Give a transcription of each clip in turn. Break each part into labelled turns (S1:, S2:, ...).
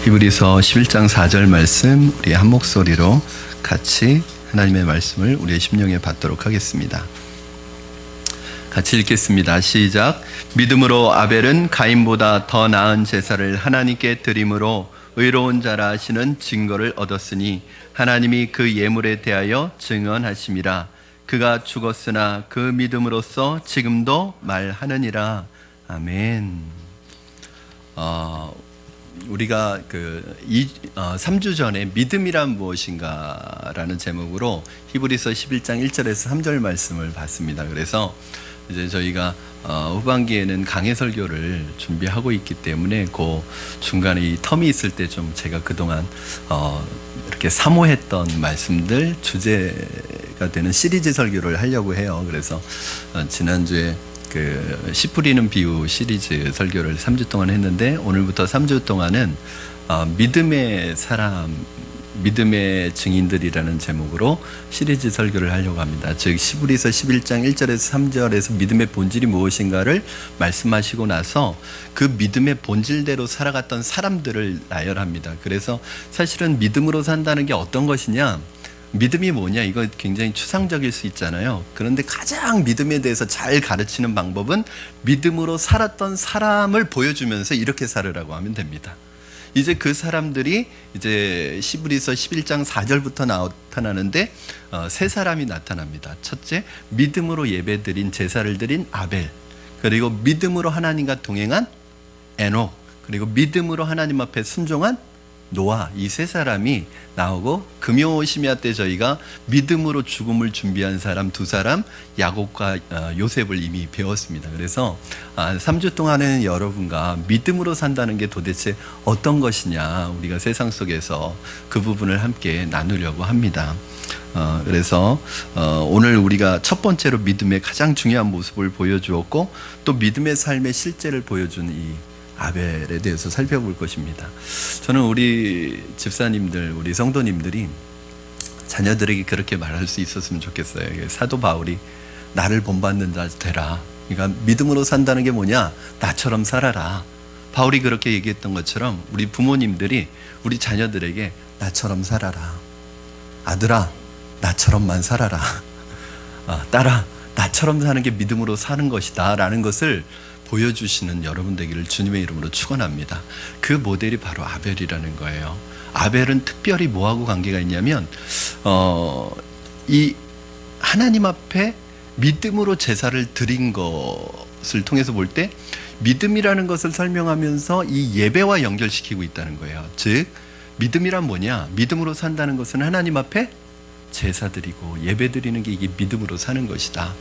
S1: 히브리서 11장 4절 말씀 우리 한 목소리로 같이 하나님의 말씀을 우리의 심령에 받도록 하겠습니다. 같이 읽겠습니다. 시작. 믿음으로 아벨은 가인보다 더 나은 제사를 하나님께 드림으로 의로운 자라 하시는 증거를 얻었으니 하나님이 그 예물에 대하여 증언하심이라. 그가 죽었으나 그 믿음으로써 지금도 말하느니라. 아멘. 우리가 3주 전에 믿음이란 무엇인가라는 제목으로 히브리서 11장 1절에서 3절 말씀을 봤습니다. 그래서 이제 저희가 후반기에는 강해 설교를 준비하고 있기 때문에 그 중간에 이 텀이 있을 때 좀 제가 그동안 이렇게 사모했던 말씀들 주제가 되는 시리즈 설교를 하려고 해요. 그래서 지난주에 씨 뿌리는 비유 시리즈 설교를 3주 동안 했는데 오늘부터 3주 동안은 믿음의 사람, 믿음의 증인들이라는 제목으로 시리즈 설교를 하려고 합니다. 즉 히브리서 11장 1절에서 3절에서 믿음의 본질이 무엇인가를 말씀하시고 나서 그 믿음의 본질대로 살아갔던 사람들을 나열합니다. 그래서 사실은 믿음으로 산다는 게 어떤 것이냐, 믿음이 뭐냐, 이거 굉장히 추상적일 수 있잖아요. 그런데 가장 믿음에 대해서 잘 가르치는 방법은 믿음으로 살았던 사람을 보여주면서 이렇게 살으라고 하면 됩니다. 이제 그 사람들이 이제 히브리서 11장 4절부터 나타나는데 세 사람이 나타납니다. 첫째, 믿음으로 예배드린 제사를 드린 아벨, 그리고 믿음으로 하나님과 동행한 에녹, 그리고 믿음으로 하나님 앞에 순종한 노아, 이 세 사람이 나오고 금요 심야 때 저희가 믿음으로 죽음을 준비한 사람 두 사람, 야곱과 요셉을 이미 배웠습니다. 그래서 3주 동안은 여러분과 믿음으로 산다는 게 도대체 어떤 것이냐, 우리가 세상 속에서 그 부분을 함께 나누려고 합니다. 그래서 오늘 우리가 첫 번째로 믿음의 가장 중요한 모습을 보여주었고 또 믿음의 삶의 실제를 보여준 이 아벨에 대해서 살펴볼 것입니다. 저는 우리 집사님들, 우리 성도님들이 자녀들에게 그렇게 말할 수 있었으면 좋겠어요. 사도 바울이 나를 본받는 자 되라. 그러니까 믿음으로 산다는 게 뭐냐? 나처럼 살아라. 바울이 그렇게 얘기했던 것처럼 우리 부모님들이 우리 자녀들에게 나처럼 살아라. 아들아, 나처럼만 살아라. 딸아, 나처럼 사는 게 믿음으로 사는 것이다 라는 것을 보여주시는 여러분 되기를 주님의 이름으로 축원합니다. 그 모델이 바로 아벨이라는 거예요. 아벨은 특별히 뭐하고 관계가 있냐면 이 하나님 앞에 믿음으로 제사를 드린 것을 통해서 볼 때 믿음이라는 것을 설명하면서 이 예배와 연결시키고 있다는 거예요. 즉 믿음이란 뭐냐? 믿음으로 산다는 것은 하나님 앞에 제사 드리고 예배 드리는 게 이게 믿음으로 사는 것이다.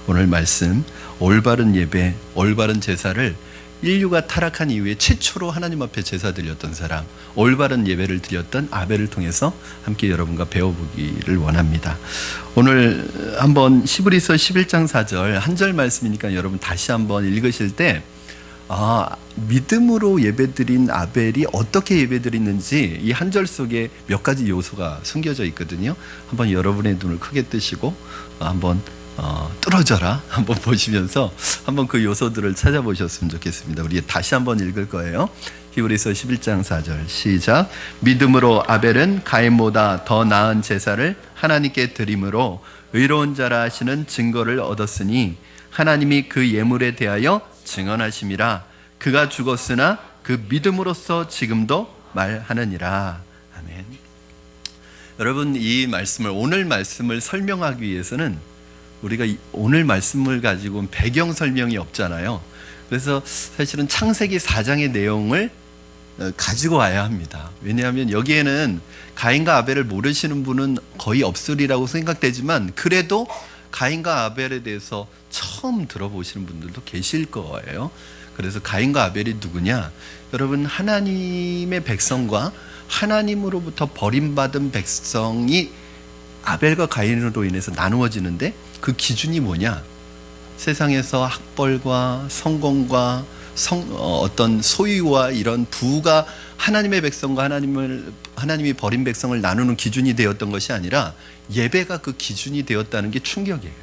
S1: 오늘 말씀, 올바른 예배, 올바른 제사를 인류가 타락한 이후에 최초로 하나님 앞에 제사 드렸던 사람, 올바른 예배를 드렸던 아벨을 통해서 함께 여러분과 배워보기를 원합니다. 오늘 한번 히브리서 11장 4절 한 절 말씀이니까 여러분 다시 한번 읽으실 때 믿음으로 예배드린 아벨이 어떻게 예배드리는지 이 한 절 속에 몇 가지 요소가 숨겨져 있거든요. 한번 여러분의 눈을 크게 뜨시고 한번 뚫어져라 한번 보시면서 한번 그 요소들을 찾아보셨으면 좋겠습니다. 우리 다시 한번 읽을 거예요. 히브리서 11장 4절 시작. 믿음으로 아벨은 가인보다 더 나은 제사를 하나님께 드림으로 의로운 자라 하시는 증거를 얻었으니 하나님이 그 예물에 대하여 증언하심이라. 그가 죽었으나 그 믿음으로써 지금도 말하느니라. 아멘. 여러분, 이 말씀을, 오늘 말씀을 설명하기 위해서는 우리가 오늘 말씀을 가지고 배경 설명이 없잖아요. 그래서 사실은 창세기 4장의 내용을 가지고 와야 합니다. 왜냐하면 여기에는 가인과 아벨을 모르시는 분은 거의 없으리라고 생각되지만 그래도 가인과 아벨에 대해서 처음 들어보시는 분들도 계실 거예요. 그래서 가인과 아벨이 누구냐? 여러분, 하나님의 백성과 하나님으로부터 버림받은 백성이 아벨과 가인으로 인해서 나누어지는데 그 기준이 뭐냐? 세상에서 학벌과 성공과 어떤 소유와 이런 부가 하나님의 백성과 하나님이 버린 백성을 나누는 기준이 되었던 것이 아니라 예배가 그 기준이 되었다는 게 충격이에요.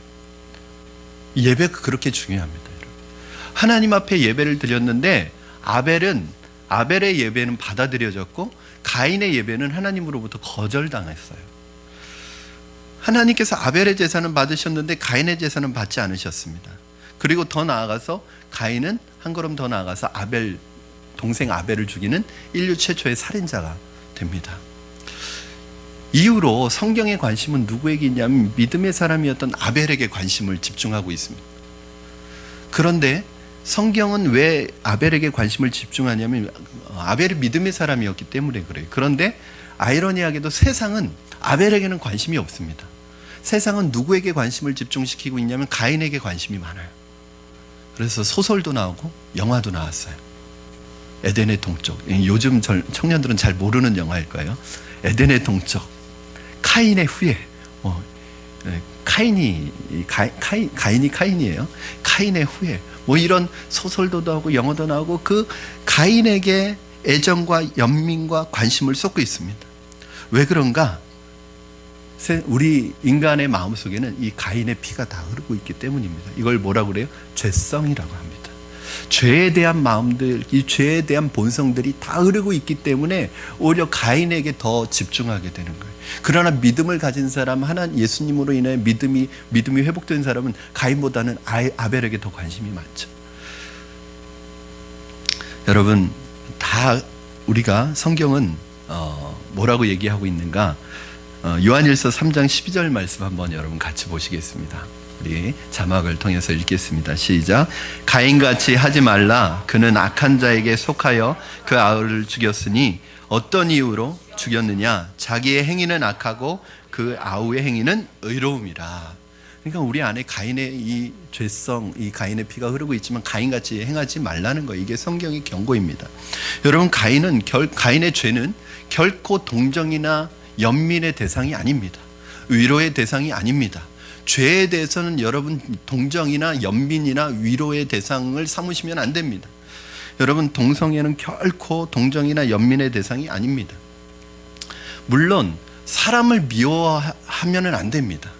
S1: 예배가 그렇게 중요합니다. 여러분. 하나님 앞에 예배를 드렸는데 아벨은 아벨의 예배는 받아들여졌고 가인의 예배는 하나님으로부터 거절당했어요. 하나님께서 아벨의 제사는 받으셨는데 가인의 제사는 받지 않으셨습니다. 그리고 더 나아가서 가인은 한 걸음 더 나아가서 동생 아벨을 죽이는 인류 최초의 살인자가 됩니다. 이후로 성경의 관심은 누구에게 있냐면 믿음의 사람이었던 아벨에게 관심을 집중하고 있습니다. 그런데 성경은 왜 아벨에게 관심을 집중하냐면 아벨이 믿음의 사람이었기 때문에 그래요. 그런데 아이러니하게도 세상은 아벨에게는 관심이 없습니다. 세상은 누구에게 관심을 집중시키고 있냐면 가인에게 관심이 많아요. 그래서 소설도 나오고 영화도 나왔어요. 에덴의 동쪽. 요즘 청년들은 잘 모르는 영화일 거예요. 에덴의 동쪽. 카인의 후예. 가인이 카인이에요. 카인의 후예. 이런 소설도 나오고 영화도 나오고 그 가인에게 애정과 연민과 관심을 쏟고 있습니다. 왜 그런가? 우리 인간의 마음속에는 이 가인의 피가 다 흐르고 있기 때문입니다. 이걸 뭐라고 그래요? 죄성이라고 합니다. 죄에 대한 마음들, 이 죄에 대한 본성들이 다 흐르고 있기 때문에 오히려 가인에게 더 집중하게 되는 거예요. 그러나 믿음을 가진 사람, 예수님으로 인해 믿음이 회복된 사람은 가인보다는 아벨에게 더 관심이 많죠. 여러분, 다 우리가 성경은 뭐라고 얘기하고 있는가? 요한일서 3장 12절 말씀 한번 여러분 같이 보시겠습니다. 우리 자막을 통해서 읽겠습니다. 시작. 가인같이 하지 말라. 그는 악한 자에게 속하여 그 아우를 죽였으니 어떤 이유로 죽였느냐? 자기의 행위는 악하고 그 아우의 행위는 의로움이라. 그러니까 우리 안에 가인의 이 죄성, 이 가인의 피가 흐르고 있지만 가인같이 행하지 말라는 거, 이게 성경의 경고입니다. 여러분, 가인의 죄는 결코 동정이나 연민의 대상이 아닙니다. 위로의 대상이 아닙니다. 죄에 대해서는 여러분 동정이나 연민이나 위로의 대상을 삼으시면 안 됩니다. 여러분, 동성애는 결코 동정이나 연민의 대상이 아닙니다. 물론 사람을 미워하면 안 됩니다.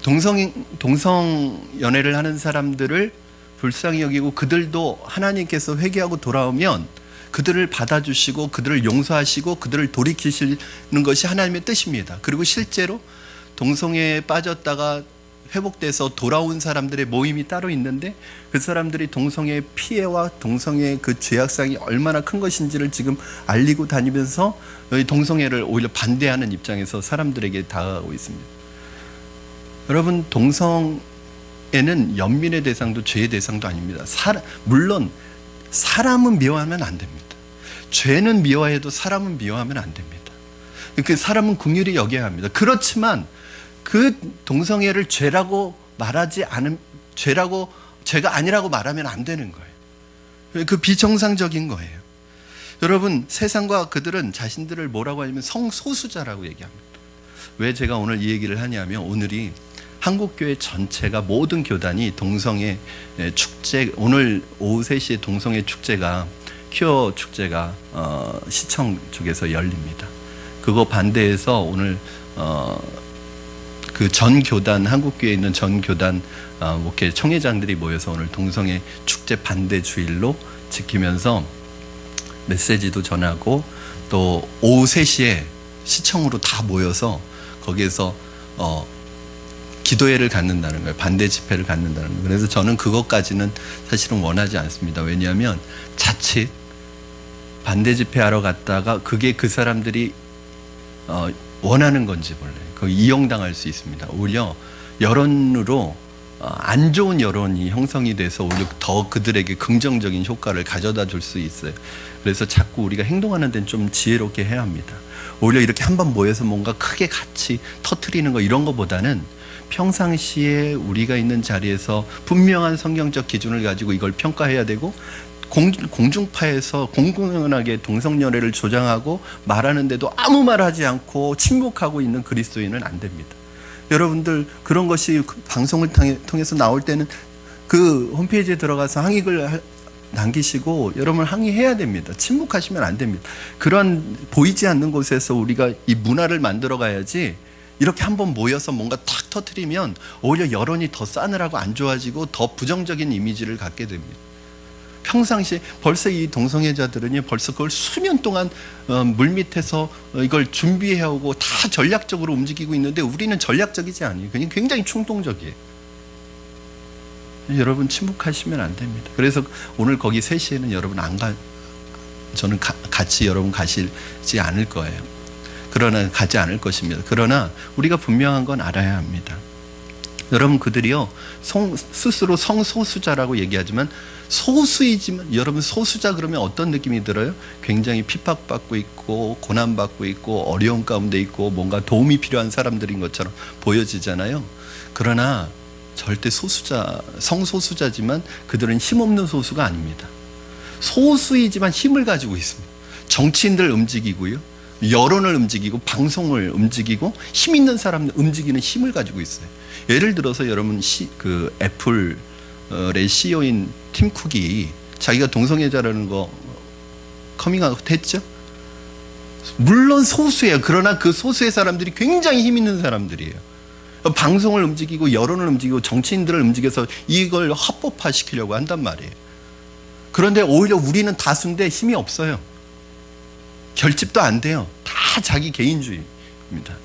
S1: 동성 연애를 하는 사람들을 불쌍히 여기고 그들도 하나님께서 회개하고 돌아오면 그들을 받아주시고 그들을 용서하시고 그들을 돌이키시는 것이 하나님의 뜻입니다. 그리고 실제로 동성애에 빠졌다가 회복돼서 돌아온 사람들의 모임이 따로 있는데 그 사람들이 동성애의 피해와 동성애의 그 죄악상이 얼마나 큰 것인지를 지금 알리고 다니면서 동성애를 오히려 반대하는 입장에서 사람들에게 다가가고 있습니다. 여러분, 동성애는 연민의 대상도 죄의 대상도 아닙니다. 물론 사람은 미워하면 안 됩니다. 죄는 미워해도 사람은 미워하면 안 됩니다. 그 사람은 긍휼히 여겨야 합니다. 그렇지만 그 동성애를 죄라고 말하지 않은, 죄가 아니라고 말하면 안 되는 거예요. 그 비정상적인 거예요. 여러분, 세상과 그들은 자신들을 뭐라고 하냐면 성소수자라고 얘기합니다. 왜 제가 오늘 이 얘기를 하냐면, 오늘이 한국교회 전체가, 모든 교단이 동성애 축제, 오늘 오후 3시에 동성애 축제가, 큐어 축제가 시청 쪽에서 열립니다. 그거 반대해서 오늘 그 전 교단, 한국교회에 있는 전 교단 목회 총회장들이 모여서 오늘 동성애 축제 반대 주일로 지키면서 메시지도 전하고, 또 오후 3시에 시청으로 다 모여서 거기에서 기도회를 갖는다는 거예요. 반대 집회를 갖는다는 거예요. 그래서 저는 그것까지는 사실은 원하지 않습니다. 왜냐하면 자칫 반대 집회하러 갔다가 그게 그 사람들이 원하는 건지 몰라요. 그 이용당할 수 있습니다. 오히려 여론으로 안 좋은 여론이 형성이 돼서 오히려 더 그들에게 긍정적인 효과를 가져다 줄 수 있어요. 그래서 자꾸 우리가 행동하는 데는 좀 지혜롭게 해야 합니다. 오히려 이렇게 한번 모여서 뭔가 크게 같이 터트리는 거, 이런 거보다는 평상시에 우리가 있는 자리에서 분명한 성경적 기준을 가지고 이걸 평가해야 되고, 공중파에서 공공연하게 동성연애를 조장하고 말하는데도 아무 말하지 않고 침묵하고 있는 그리스도인은 안 됩니다. 여러분들, 그런 것이 방송을 통해서 나올 때는 그 홈페이지에 들어가서 항의글 남기시고 여러분 항의해야 됩니다. 침묵하시면 안 됩니다. 그런 보이지 않는 곳에서 우리가 이 문화를 만들어 가야지, 이렇게 한번 모여서 뭔가 탁 터뜨리면 오히려 여론이 더 싸늘하고 안 좋아지고 더 부정적인 이미지를 갖게 됩니다. 평상시에 벌써 이 동성애자들은요, 벌써 그걸 수년 동안 물 밑에서 이걸 준비해 오고 다 전략적으로 움직이고 있는데 우리는 전략적이지 않아요. 그냥 굉장히 충동적이에요. 여러분 침묵하시면 안 됩니다. 그래서 오늘 거기 3시에는 여러분 저는 같이 여러분 가시지 않을 거예요. 그러나 가지 않을 것입니다. 그러나 우리가 분명한 건 알아야 합니다. 여러분 그들이요 스스로 성소수자라고 얘기하지만 소수이지만 여러분 소수자 그러면 어떤 느낌이 들어요? 굉장히 핍박받고 있고 고난받고 있고 어려운 가운데 있고 뭔가 도움이 필요한 사람들인 것처럼 보여지잖아요. 그러나 절대 성소수자지만 그들은 힘없는 소수가 아닙니다. 소수이지만 힘을 가지고 있습니다. 정치인들 움직이고요, 여론을 움직이고 방송을 움직이고 힘 있는 사람들 움직이는 힘을 가지고 있어요. 예를 들어서 여러분 애플의 CEO인 팀 쿡이 자기가 동성애자라는 거 커밍아웃 했죠. 물론 소수예요. 그러나 그 소수의 사람들이 굉장히 힘 있는 사람들이에요. 방송을 움직이고 여론을 움직이고 정치인들을 움직여서 이걸 합법화시키려고 한단 말이에요. 그런데 오히려 우리는 다수인데 힘이 없어요. 결집도 안 돼요. 다 자기 개인주의입니다.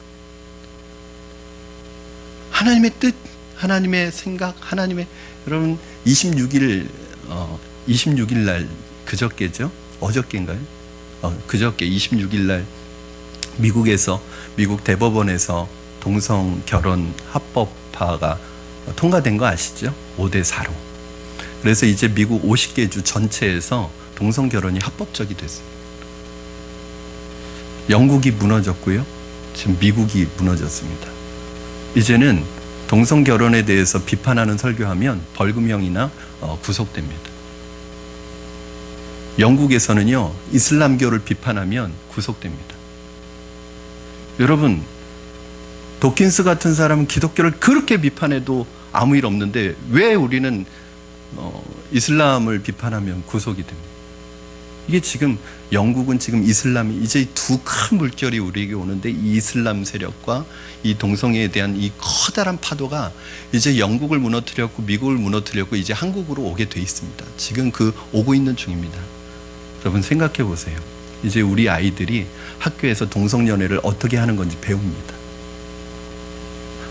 S1: 하나님의 뜻, 하나님의 생각, 여러분 26일 날 그저께죠? 어저께인가요? 그저께 26일 날 미국 대법원에서 동성 결혼 합법화가 통과된 거 아시죠? 5대4로. 그래서 이제 미국 50개 주 전체에서 동성 결혼이 합법적이 됐어요. 영국이 무너졌고요. 지금 미국이 무너졌습니다. 이제는 동성 결혼에 대해서 비판하는 설교하면 벌금형이나 구속됩니다. 영국에서는요, 이슬람교를 비판하면 구속됩니다. 여러분, 도킨스 같은 사람은 기독교를 그렇게 비판해도 아무 일 없는데 왜 우리는 이슬람을 비판하면 구속이 됩니다. 이게 지금 영국은 지금 이슬람이 이제 두 큰 물결이 우리에게 오는데 이 이슬람 세력과 이 동성애에 대한 이 커다란 파도가 이제 영국을 무너뜨렸고 미국을 무너뜨렸고 이제 한국으로 오게 돼 있습니다. 지금 오고 있는 중입니다. 여러분 생각해 보세요. 이제 우리 아이들이 학교에서 동성연애를 어떻게 하는 건지 배웁니다.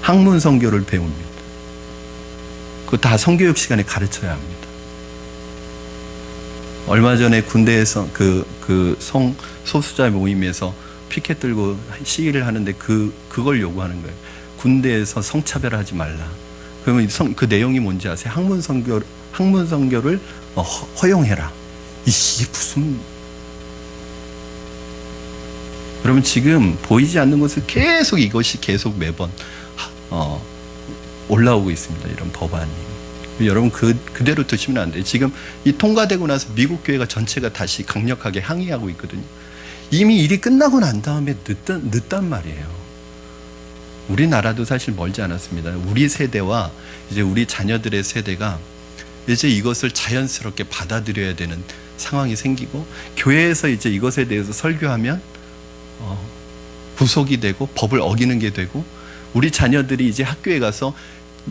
S1: 학문 성교를 배웁니다. 그거 다 성교육 시간에 가르쳐야 합니다. 얼마 전에 군대에서 성소수자 모임에서 피켓 들고 시위를 하는데 그걸 요구하는 거예요. 군대에서 성차별하지 말라. 그러면 그 내용이 뭔지 아세요? 학문 성교를 허용해라. 이게 무슨? 그러면 지금 보이지 않는 것을 이것이 계속 매번 올라오고 있습니다. 이런 법안이. 여러분 그대로 두시면 안 돼요. 지금 이 통과되고 나서 미국 교회가 전체가 다시 강력하게 항의하고 있거든요. 이미 일이 끝나고 난 다음에 늦단 말이에요. 우리나라도 사실 멀지 않았습니다. 우리 세대와 이제 우리 자녀들의 세대가 이제 이것을 자연스럽게 받아들여야 되는 상황이 생기고 교회에서 이제 이것에 대해서 설교하면 구속이 되고 법을 어기는 게 되고 우리 자녀들이 이제 학교에 가서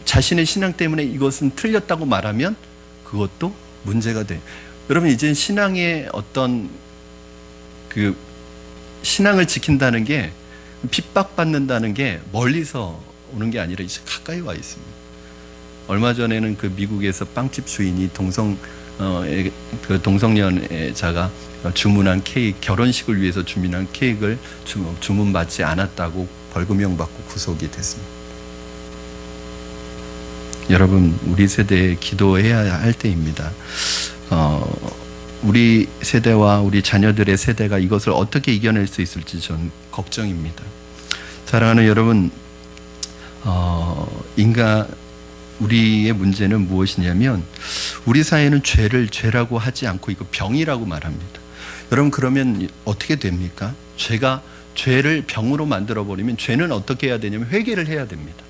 S1: 자신의 신앙 때문에 이것은 틀렸다고 말하면 그것도 문제가 돼. 여러분 이제 신앙의 어떤 신앙을 지킨다는 게 핍박받는다는 게 멀리서 오는 게 아니라 이제 가까이 와 있습니다. 얼마 전에는 미국에서 빵집 주인이 동성연애자가 주문한 케이크, 결혼식을 위해서 주문한 케이크를 주문받지 않았다고 벌금형 받고 구속이 됐습니다. 여러분 우리 세대에 기도해야 할 때입니다. 우리 세대와 우리 자녀들의 세대가 이것을 어떻게 이겨낼 수 있을지 저는 걱정입니다. 사랑하는 여러분, 우리의 문제는 무엇이냐면 우리 사회는 죄를 죄라고 하지 않고 이거 병이라고 말합니다. 여러분 그러면 어떻게 됩니까? 죄를 병으로 만들어버리면 죄는 어떻게 해야 되냐면 회개를 해야 됩니다.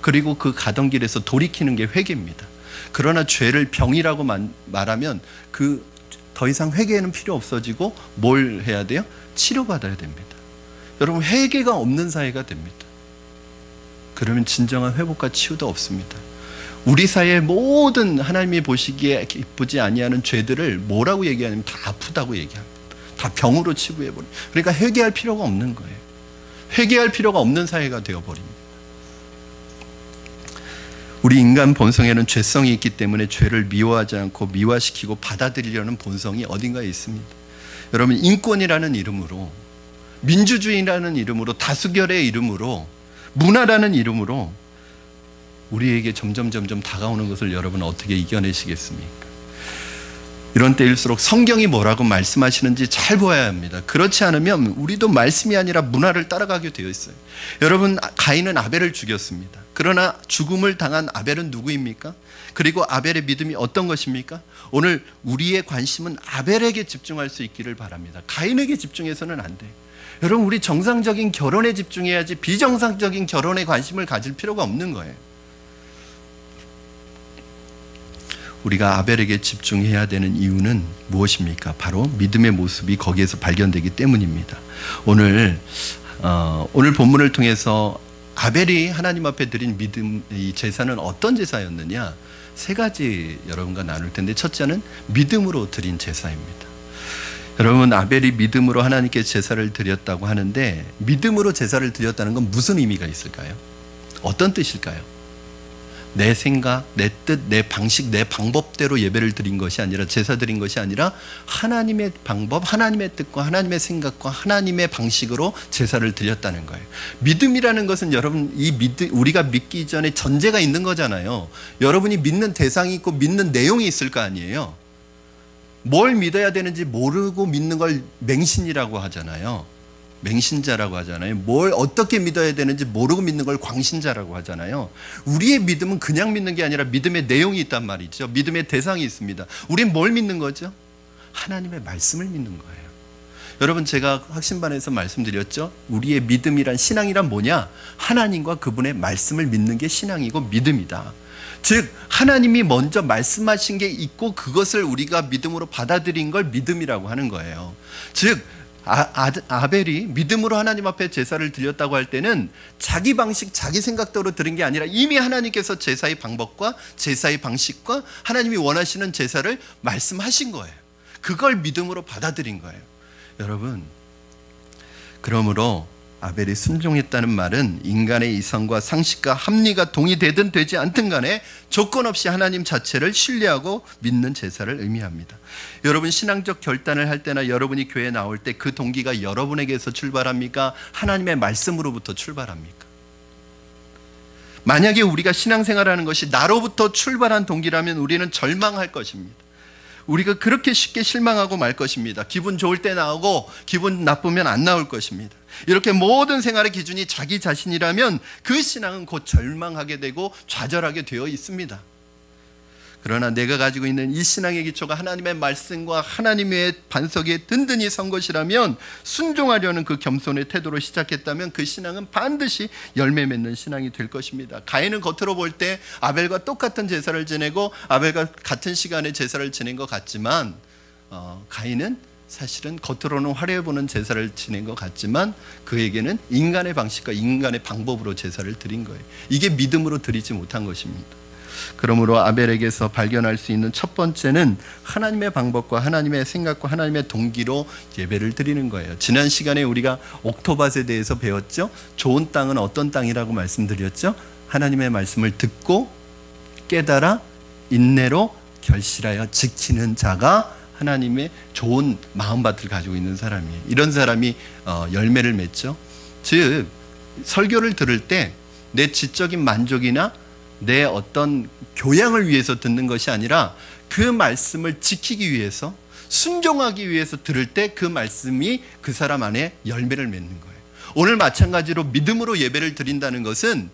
S1: 그리고 그 가던 길에서 돌이키는 게 회개입니다. 그러나 죄를 병이라고 말하면 더 이상 회개는 필요 없어지고 뭘 해야 돼요? 치료받아야 됩니다. 여러분 회개가 없는 사회가 됩니다. 그러면 진정한 회복과 치유도 없습니다. 우리 사회의 모든 하나님이 보시기에 기쁘지 아니하는 죄들을 뭐라고 얘기하냐면 다 아프다고 얘기합니다. 다 병으로 치부해버립니다. 그러니까 회개할 필요가 없는 거예요. 회개할 필요가 없는 사회가 되어버립니다. 우리 인간 본성에는 죄성이 있기 때문에 죄를 미워하지 않고 미화시키고 받아들이려는 본성이 어딘가에 있습니다. 여러분, 인권이라는 이름으로, 민주주의라는 이름으로, 다수결의 이름으로, 문화라는 이름으로 우리에게 점점 다가오는 것을 여러분 어떻게 이겨내시겠습니까? 이런 때일수록 성경이 뭐라고 말씀하시는지 잘 보아야 합니다. 그렇지 않으면 우리도 말씀이 아니라 문화를 따라가게 되어 있어요. 여러분, 가인은 아벨을 죽였습니다. 그러나 죽음을 당한 아벨은 누구입니까? 그리고 아벨의 믿음이 어떤 것입니까? 오늘 우리의 관심은 아벨에게 집중할 수 있기를 바랍니다. 가인에게 집중해서는 안 돼요. 여러분, 우리 정상적인 결혼에 집중해야지 비정상적인 결혼에 관심을 가질 필요가 없는 거예요. 우리가 아벨에게 집중해야 되는 이유는 무엇입니까? 바로 믿음의 모습이 거기에서 발견되기 때문입니다. 오늘 본문을 통해서 아벨이 하나님 앞에 드린 믿음, 이 제사는 어떤 제사였느냐? 세 가지 여러분과 나눌 텐데, 첫째는 믿음으로 드린 제사입니다. 여러분, 아벨이 믿음으로 하나님께 제사를 드렸다고 하는데, 믿음으로 제사를 드렸다는 건 무슨 의미가 있을까요? 어떤 뜻일까요? 내 생각, 내 뜻, 내 방식, 내 방법대로 예배를 드린 것이 아니라, 제사 드린 것이 아니라 하나님의 방법, 하나님의 뜻과 하나님의 생각과 하나님의 방식으로 제사를 드렸다는 거예요. 믿음이라는 것은 여러분, 우리가 믿기 전에 전제가 있는 거잖아요. 여러분이 믿는 대상이 있고 믿는 내용이 있을 거 아니에요. 뭘 믿어야 되는지 모르고 믿는 걸 맹신이라고 하잖아요. 맹신자라고 하잖아요. 뭘 어떻게 믿어야 되는지 모르고 믿는 걸 광신자라고 하잖아요. 우리의 믿음은 그냥 믿는 게 아니라 믿음의 내용이 있단 말이죠. 믿음의 대상이 있습니다. 우린 뭘 믿는 거죠? 하나님의 말씀을 믿는 거예요. 여러분, 제가 확신반에서 말씀드렸죠. 우리의 믿음이란, 신앙이란 뭐냐? 하나님과 그분의 말씀을 믿는 게 신앙이고 믿음이다. 즉, 하나님이 먼저 말씀하신 게 있고 그것을 우리가 믿음으로 받아들인 걸 믿음이라고 하는 거예요. 즉, 아벨이 믿음으로 하나님 앞에 제사를 드렸다고 할 때는 자기 방식, 자기 생각대로 드린 게 아니라 이미 하나님께서 제사의 방법과 제사의 방식과 하나님이 원하시는 제사를 말씀하신 거예요. 그걸 믿음으로 받아들인 거예요. 여러분, 그러므로 아벨이 순종했다는 말은 인간의 이성과 상식과 합리가 동의되든 되지 않든 간에 조건 없이 하나님 자체를 신뢰하고 믿는 제사를 의미합니다. 여러분, 신앙적 결단을 할 때나 여러분이 교회에 나올 때 그 동기가 여러분에게서 출발합니까? 하나님의 말씀으로부터 출발합니까? 만약에 우리가 신앙생활하는 것이 나로부터 출발한 동기라면 우리는 절망할 것입니다. 우리가 그렇게 쉽게 실망하고 말 것입니다. 기분 좋을 때 나오고 기분 나쁘면 안 나올 것입니다. 이렇게 모든 생활의 기준이 자기 자신이라면 그 신앙은 곧 절망하게 되고 좌절하게 되어 있습니다. 그러나 내가 가지고 있는 이 신앙의 기초가 하나님의 말씀과 하나님의 반석에 든든히 선 것이라면, 순종하려는 그 겸손의 태도로 시작했다면 그 신앙은 반드시 열매 맺는 신앙이 될 것입니다. 가인은 겉으로 볼 때 아벨과 똑같은 제사를 지내고 아벨과 같은 시간에 제사를 지낸 것 같지만, 가인은 사실은 겉으로는 화려해 보는 제사를 지낸 것 같지만 그에게는 인간의 방식과 인간의 방법으로 제사를 드린 거예요. 이게 믿음으로 드리지 못한 것입니다. 그러므로 아벨에게서 발견할 수 있는 첫 번째는 하나님의 방법과 하나님의 생각과 하나님의 동기로 예배를 드리는 거예요. 지난 시간에 우리가 옥토밭에 대해서 배웠죠. 좋은 땅은 어떤 땅이라고 말씀드렸죠. 하나님의 말씀을 듣고 깨달아 인내로 결실하여 지키는 자가 하나님의 좋은 마음밭을 가지고 있는 사람이에요. 이런 사람이 열매를 맺죠. 즉, 설교를 들을 때 내 지적인 만족이나 내 어떤 교양을 위해서 듣는 것이 아니라 그 말씀을 지키기 위해서, 순종하기 위해서 들을 때 그 말씀이 그 사람 안에 열매를 맺는 거예요. 오늘 마찬가지로 믿음으로 예배를 드린다는 것은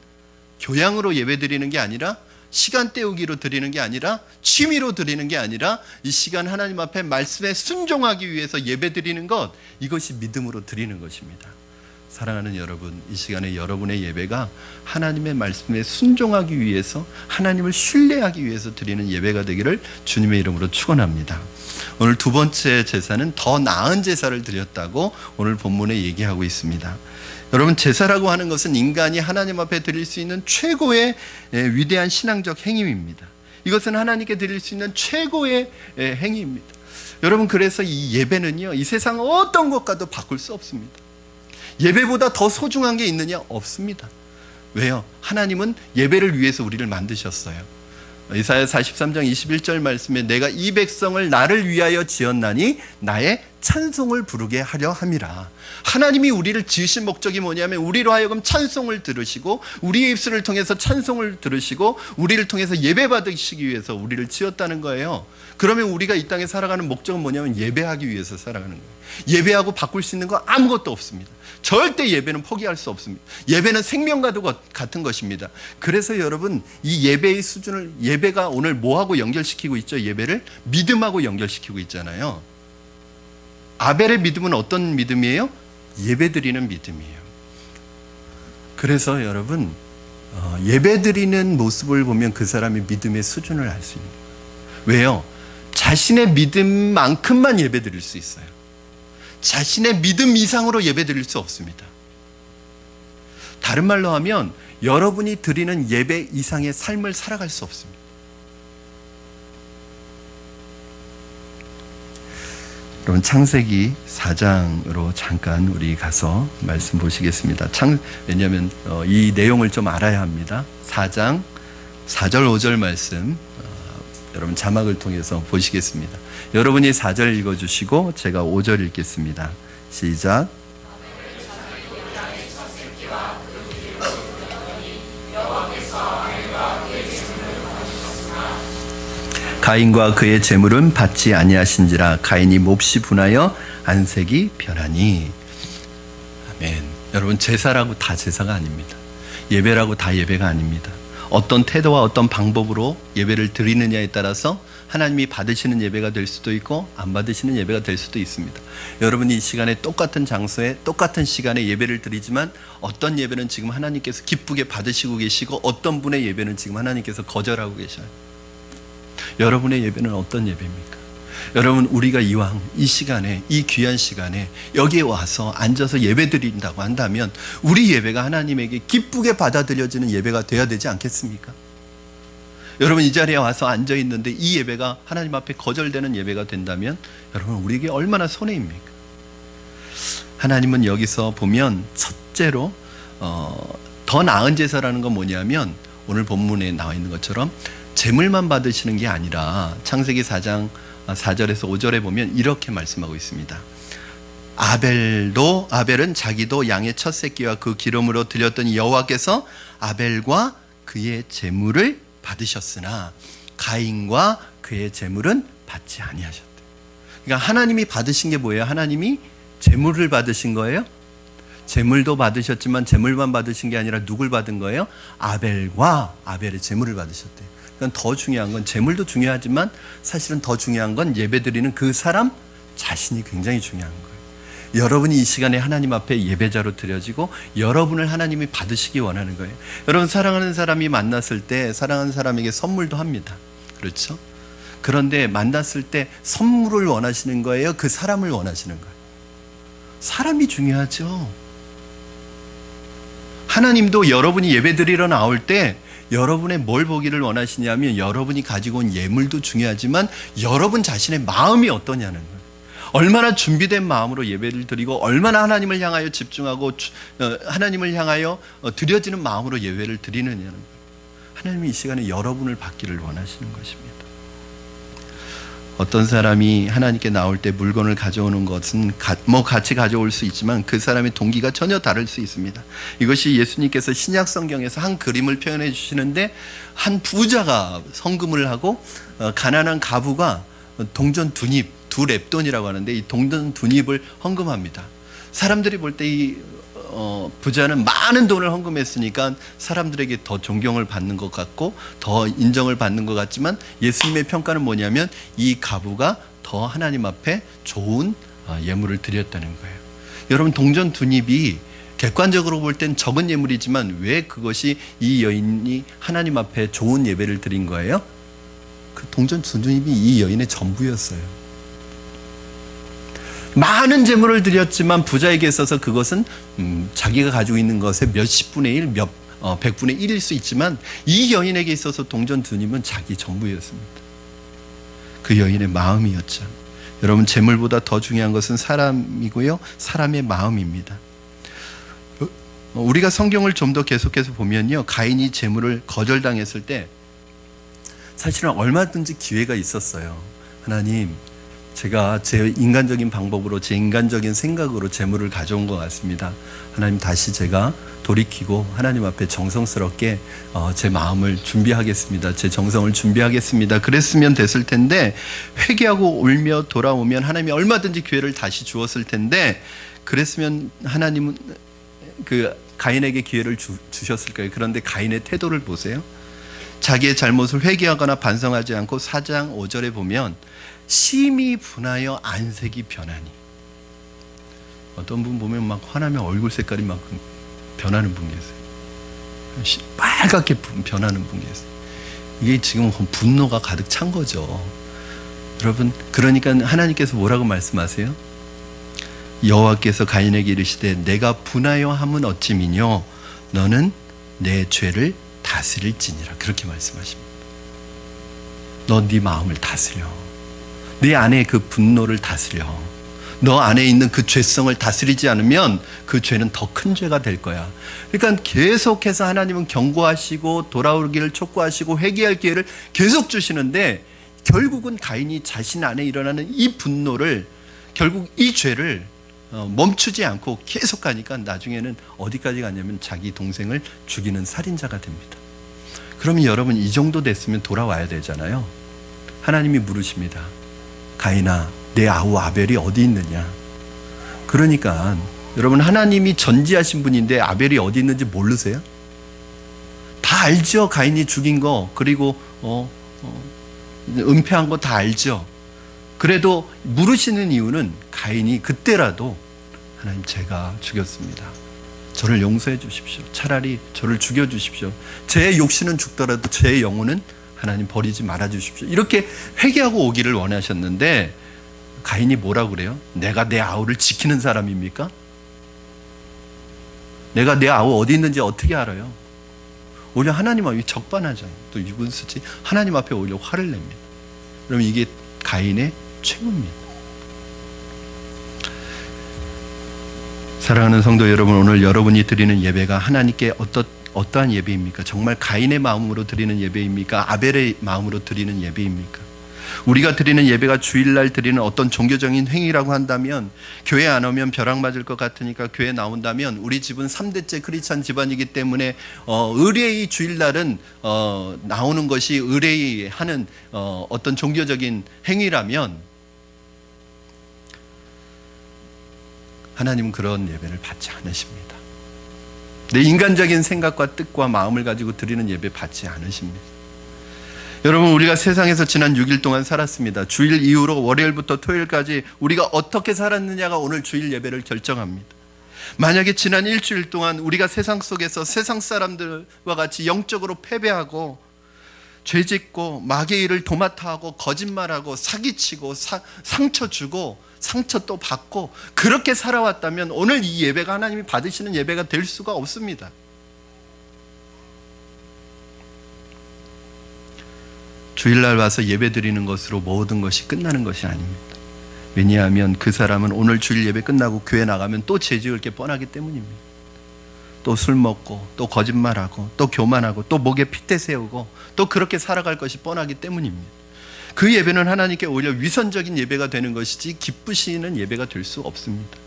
S1: 교양으로 예배 드리는 게 아니라, 시간 때우기로 드리는 게 아니라, 취미로 드리는 게 아니라 이 시간 하나님 앞에 말씀에 순종하기 위해서 예배 드리는 것, 이것이 믿음으로 드리는 것입니다. 사랑하는 여러분, 이 시간에 여러분의 예배가 하나님의 말씀에 순종하기 위해서, 하나님을 신뢰하기 위해서 드리는 예배가 되기를 주님의 이름으로 축원합니다. 오늘 두 번째 제사는 더 나은 제사를 드렸다고 오늘 본문에 얘기하고 있습니다. 여러분, 제사라고 하는 것은 인간이 하나님 앞에 드릴 수 있는 최고의 위대한 신앙적 행위입니다. 이것은 하나님께 드릴 수 있는 최고의 행위입니다. 여러분, 그래서 이 예배는요, 이 세상 어떤 것과도 바꿀 수 없습니다. 예배보다 더 소중한 게 있느냐? 없습니다. 왜요? 하나님은 예배를 위해서 우리를 만드셨어요. 이사야 43장 21절 말씀에 내가 이 백성을 나를 위하여 지었나니 나의 찬송을 부르게 하려 함이라. 하나님이 우리를 지으신 목적이 뭐냐면 우리로 하여금 찬송을 들으시고 우리의 입술을 통해서 찬송을 들으시고 우리를 통해서 예배 받으시기 위해서 우리를 지었다는 거예요. 그러면 우리가 이 땅에 살아가는 목적은 뭐냐면 예배하기 위해서 살아가는 거예요. 예배하고 바꿀 수 있는 거 아무것도 없습니다. 절대 예배는 포기할 수 없습니다. 예배는 생명과도 같은 것입니다. 그래서 여러분, 이 예배의 수준을, 예배가 오늘 뭐하고 연결시키고 있죠? 예배를 믿음하고 연결시키고 있잖아요. 아벨의 믿음은 어떤 믿음이에요? 예배드리는 믿음이에요. 그래서 여러분, 예배드리는 모습을 보면 그 사람의 믿음의 수준을 알 수 있는 거예요. 왜요? 자신의 믿음만큼만 예배드릴 수 있어요. 자신의 믿음 이상으로 예배드릴 수 없습니다. 다른 말로 하면 여러분이 드리는 예배 이상의 삶을 살아갈 수 없습니다. 여러분, 창세기 4장으로 잠깐 우리 가서 말씀 보시겠습니다. 왜냐하면 이 내용을 좀 알아야 합니다. 4장 4절 5절 말씀 여러분 자막을 통해서 보시겠습니다. 여러분이 4절 읽어주시고 제가 5절 읽겠습니다. 시작. 가인과 그의 재물은 받지 아니하신지라. 가인이 몹시 분하여 안색이 변하니. 아멘. 여러분, 제사라고 다 제사가 아닙니다. 예배라고 다 예배가 아닙니다. 어떤 태도와 어떤 방법으로 예배를 드리느냐에 따라서 하나님이 받으시는 예배가 될 수도 있고 안 받으시는 예배가 될 수도 있습니다. 여러분이 이 시간에 똑같은 장소에 똑같은 시간에 예배를 드리지만 어떤 예배는 지금 하나님께서 기쁘게 받으시고 계시고 어떤 분의 예배는 지금 하나님께서 거절하고 계셔요. 여러분의 예배는 어떤 예배입니까? 여러분, 우리가 이왕 이 시간에, 이 귀한 시간에 여기에 와서 앉아서 예배 드린다고 한다면 우리 예배가 하나님에게 기쁘게 받아들여지는 예배가 돼야 되지 않겠습니까? 여러분, 이 자리에 와서 앉아 있는데 이 예배가 하나님 앞에 거절되는 예배가 된다면 여러분, 우리에게 얼마나 손해입니까? 하나님은 여기서 보면 첫째로 더 나은 제사라는 건 뭐냐면 오늘 본문에 나와 있는 것처럼 제물만 받으시는 게 아니라 창세기 4장 4절에서 5절에 보면 이렇게 말씀하고 있습니다. 아벨은 자기도 양의 첫 새끼와 그 기름으로 드렸더니 여호와께서 아벨과 그의 제물을 받으셨으나 가인과 그의 제물은 받지 아니하셨대. 그러니까 하나님이 받으신 게 뭐예요? 하나님이 제물을 받으신 거예요? 제물도 받으셨지만 제물만 받으신 게 아니라 누굴 받은 거예요? 아벨과 아벨의 제물을 받으셨대요. 그러니까 더 중요한 건 제물도 중요하지만 사실은 더 중요한 건 예배드리는 그 사람 자신이 굉장히 중요한 거예요. 여러분이 이 시간에 하나님 앞에 예배자로 드려지고 여러분을 하나님이 받으시기 원하는 거예요. 여러분, 사랑하는 사람이 만났을 때 사랑하는 사람에게 선물도 합니다. 그렇죠? 그런데 만났을 때 선물을 원하시는 거예요? 그 사람을 원하시는 거예요? 사람이 중요하죠. 하나님도 여러분이 예배드리러 나올 때 여러분의 뭘 보기를 원하시냐면 여러분이 가지고 온 예물도 중요하지만 여러분 자신의 마음이 어떠냐는 거예요. 얼마나 준비된 마음으로 예배를 드리고 얼마나 하나님을 향하여 집중하고 하나님을 향하여 드려지는 마음으로 예배를 드리느냐는 거예요. 하나님이 이 시간에 여러분을 받기를 원하시는 것입니다. 어떤 사람이 하나님께 나올 때 물건을 가져오는 것은 같이 가져올 수 있지만 그 사람의 동기가 전혀 다를 수 있습니다. 이것이 예수님께서 신약 성경에서 한 그림을 표현해 주시는데 한 부자가 성금을 하고 가난한 가부가 동전 두 렙돈이라고 하는데 이 동전 두 닙을 헌금합니다. 사람들이 볼 때 이 부자는 많은 돈을 헌금했으니까 사람들에게 더 존경을 받는 것 같고 더 인정을 받는 것 같지만 예수님의 평가는 뭐냐면 이 가부가 더 하나님 앞에 좋은 예물을 드렸다는 거예요. 여러분, 동전 두 닙이 객관적으로 볼 땐 적은 예물이지만 왜 그것이 이 여인이 하나님 앞에 좋은 예배를 드린 거예요? 그 동전 두 닙이 이 여인의 전부였어요. 많은 재물을 드렸지만 부자에게 있어서 그것은 자기가 가지고 있는 것의 몇십 분의 1, 백분의 1일 수 있지만 이 여인에게 있어서 동전 두 님은 자기 전부였습니다. 그 여인의 마음이었죠. 여러분, 재물보다 더 중요한 것은 사람이고요, 사람의 마음입니다. 우리가 성경을 좀 더 계속해서 보면요, 가인이 재물을 거절당했을 때 사실은 얼마든지 기회가 있었어요. 하나님, 제가 제 인간적인 방법으로, 제 인간적인 생각으로 재물을 가져온 것 같습니다. 하나님, 다시 제가 돌이키고 하나님 앞에 정성스럽게 제 마음을 준비하겠습니다. 제 정성을 준비하겠습니다. 그랬으면 됐을 텐데, 회개하고 울며 돌아오면 하나님이 얼마든지 기회를 다시 주었을 텐데, 그랬으면 하나님은 그 가인에게 기회를 주셨을 거예요. 그런데 가인의 태도를 보세요. 자기의 잘못을 회개하거나 반성하지 않고 4장 5절에 보면 심히 분하여 안색이 변하니, 어떤 분 보면 막 화나면 얼굴 색깔이 막 변하는 분 계세요. 빨갛게 변하는 분 계세요. 이게 지금 분노가 가득 찬 거죠. 여러분, 그러니까 하나님께서 뭐라고 말씀하세요? 여호와께서 가인에게 이르시되 내가 분하여 함은 어찌미뇨 너는 내 죄를 다스릴지니라. 그렇게 말씀하십니다. 너 네 마음을 다스려. 네 안에 그 분노를 다스려. 너 안에 있는 그 죄성을 다스리지 않으면 그 죄는 더 큰 죄가 될 거야. 그러니까 계속해서 하나님은 경고하시고 돌아오기를 촉구하시고 회개할 기회를 계속 주시는데, 결국은 가인이 자신 안에 일어나는 이 분노를, 결국 이 죄를 멈추지 않고 계속 가니까 나중에는 어디까지 갔냐면 자기 동생을 죽이는 살인자가 됩니다. 그러면 여러분, 이 정도 됐으면 돌아와야 되잖아요. 하나님이 물으십니다. 가인아, 내 아우 아벨이 어디 있느냐? 그러니까 여러분, 하나님이 전지하신 분인데 아벨이 어디 있는지 모르세요? 다 알죠. 가인이 죽인 거, 그리고 은폐한 거 다 알죠. 그래도 물으시는 이유는 가인이 그때라도 하나님, 제가 죽였습니다. 저를 용서해 주십시오. 차라리 저를 죽여 주십시오. 제 육신은 죽더라도 제 영혼은 하나님 버리지 말아 주십시오. 이렇게 회개하고 오기를 원하셨는데, 가인이 뭐라고 그래요? 내가 내 아우를 지키는 사람입니까? 내가 내 아우 어디 있는지 어떻게 알아요? 오히려 하나님 앞에 적반하장, 또 유분수지 하나님 앞에 오히려 화를 냅니다. 그러면 이게 가인의 최후입니다. 사랑하는 성도 여러분, 오늘 여러분이 드리는 예배가 하나님께 어떠한 예배입니까? 정말 가인의 마음으로 드리는 예배입니까? 아벨의 마음으로 드리는 예배입니까? 우리가 드리는 예배가 주일날 드리는 어떤 종교적인 행위라고 한다면, 교회 안 오면 벼락 맞을 것 같으니까 교회 나온다면, 우리 집은 3대째 크리스찬 집안이기 때문에 의뢰의 주일날은 나오는 것이 의뢰의 하는 어떤 종교적인 행위라면, 하나님은 그런 예배를 받지 않으십니다. 내 인간적인 생각과 뜻과 마음을 가지고 드리는 예배 받지 않으십니다. 여러분, 우리가 세상에서 지난 6일 동안 살았습니다. 주일 이후로 월요일부터 토요일까지 우리가 어떻게 살았느냐가 오늘 주일 예배를 결정합니다. 만약에 지난 일주일 동안 우리가 세상 속에서 세상 사람들과 같이 영적으로 패배하고 죄짓고 마귀의 일을 도맡아 하고 거짓말하고 사기치고 상처 주고 상처 또 받고 그렇게 살아왔다면, 오늘 이 예배가 하나님이 받으시는 예배가 될 수가 없습니다. 주일날 와서 예배 드리는 것으로 모든 것이 끝나는 것이 아닙니다. 왜냐하면 그 사람은 오늘 주일 예배 끝나고 교회 나가면 또 죄 지을 게 뻔하기 때문입니다. 또 술 먹고 또 거짓말하고 또 교만하고 또 목에 핏대 세우고 또 그렇게 살아갈 것이 뻔하기 때문입니다. 그 예배는 하나님께 오히려 위선적인 예배가 되는 것이지 기쁘시는 예배가 될 수 없습니다.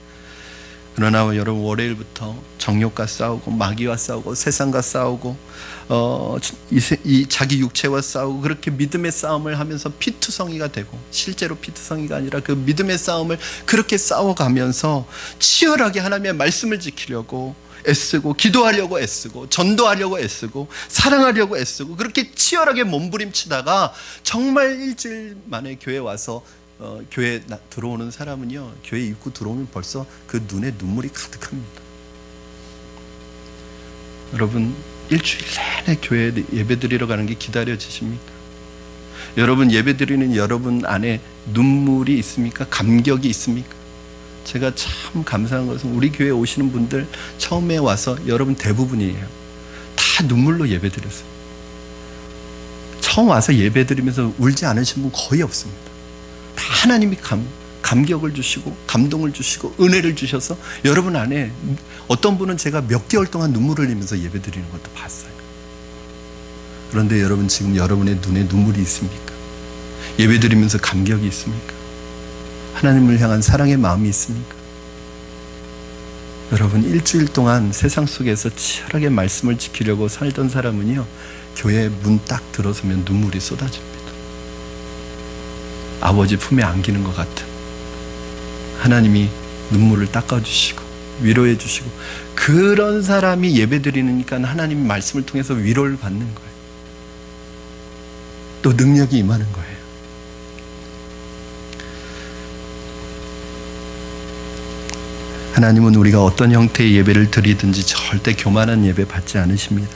S1: 그러나 여러분, 월요일부터 정욕과 싸우고 마귀와 싸우고 세상과 싸우고 이 자기 육체와 싸우고 그렇게 믿음의 싸움을 하면서 피투성이가 되고, 실제로 피투성이가 아니라 그 믿음의 싸움을 그렇게 싸워가면서 치열하게 하나님의 말씀을 지키려고 애쓰고, 기도하려고 애쓰고, 전도하려고 애쓰고, 사랑하려고 애쓰고, 그렇게 치열하게 몸부림치다가 정말 일주일 만에 교회 와서 교회 들어오는 사람은요, 교회 입구 들어오면 벌써 그 눈에 눈물이 가득합니다. 여러분, 일주일 내내 교회 예배 드리러 가는 게 기다려지십니까? 여러분, 예배 드리는 여러분 안에 눈물이 있습니까? 감격이 있습니까? 제가 참 감사한 것은 우리 교회에 오시는 분들 처음에 와서 여러분 대부분이에요. 다 눈물로 예배드렸어요. 처음 와서 예배드리면서 울지 않으신 분 거의 없습니다. 다 하나님이 감격을 주시고 감동을 주시고 은혜를 주셔서 여러분 안에 어떤 분은 제가 몇 개월 동안 눈물을 흘리면서 예배드리는 것도 봤어요. 그런데 여러분 지금 여러분의 눈에 눈물이 있습니까? 예배드리면서 감격이 있습니까? 하나님을 향한 사랑의 마음이 있습니까? 여러분 일주일 동안 세상 속에서 치열하게 말씀을 지키려고 살던 사람은요, 교회 문 딱 들어서면 눈물이 쏟아집니다. 아버지 품에 안기는 것 같은 하나님이 눈물을 닦아주시고 위로해 주시고, 그런 사람이 예배드리니까 하나님의 말씀을 통해서 위로를 받는 거예요. 또 능력이 임하는 거예요. 하나님은 우리가 어떤 형태의 예배를 드리든지 절대 교만한 예배 받지 않으십니다.